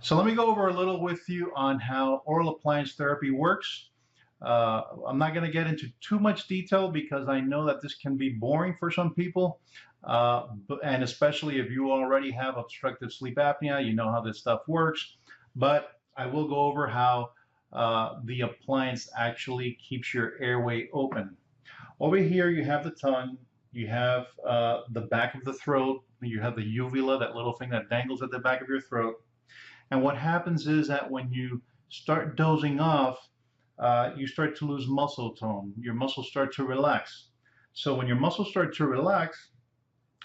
So let me go over a little with you on how oral appliance therapy works. I'm not going to get into too much detail because I know that this can be boring for some people, and especially if you already have obstructive sleep apnea, you know how this stuff works. But I will go over how the appliance actually keeps your airway open. Over here, you have the tongue, you have the back of the throat, you have the uvula, that little thing that dangles at the back of your throat. And what happens is that when you start dozing off, you start to lose muscle tone. Your muscles start to relax. So when your muscles start to relax,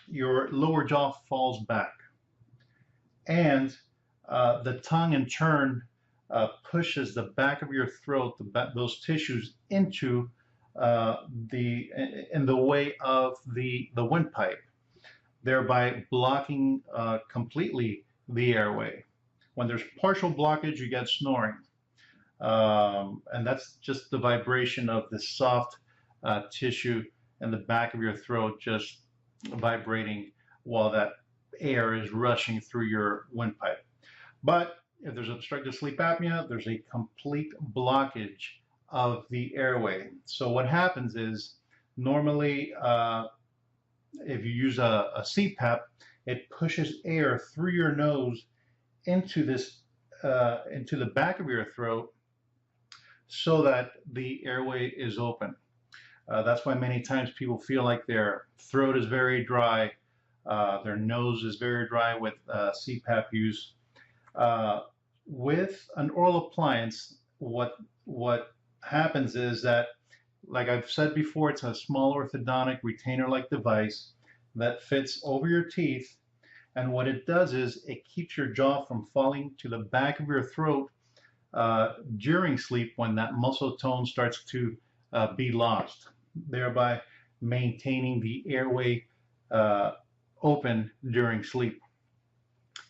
your lower jaw falls back. And the tongue in turn pushes the back of your throat, those tissues into in the way of the windpipe, thereby blocking completely the airway. When there's partial blockage, you get snoring. And that's just the vibration of the soft tissue in the back of your throat just vibrating while that air is rushing through your windpipe. But if there's obstructive sleep apnea, there's a complete blockage of the airway. So what happens is normally if you use a CPAP, it pushes air through your nose into into the back of your throat so that the airway is open. That's why many times people feel like their throat is very dry, their nose is very dry with CPAP use. With an oral appliance, what happens is that, like I've said before, it's a small orthodontic retainer-like device that fits over your teeth. And what it does is it keeps your jaw from falling to the back of your throat during sleep when that muscle tone starts to be lost, thereby maintaining the airway open during sleep.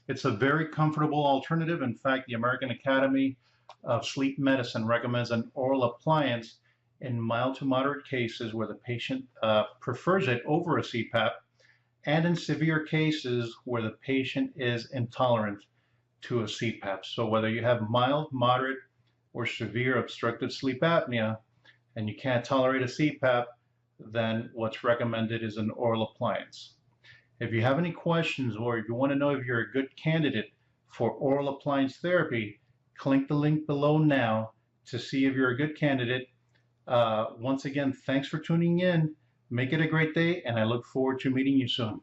It's a very comfortable alternative. In fact, the American Academy of Sleep Medicine recommends an oral appliance in mild to moderate cases where the patient prefers it over a CPAP, and in severe cases where the patient is intolerant to a CPAP. So whether you have mild, moderate, or severe obstructive sleep apnea and you can't tolerate a CPAP, then what's recommended is an oral appliance. If you have any questions or if you want to know if you're a good candidate for oral appliance therapy, click the link below now to see if you're a good candidate. Once again, thanks for tuning in. Make it a great day, and I look forward to meeting you soon.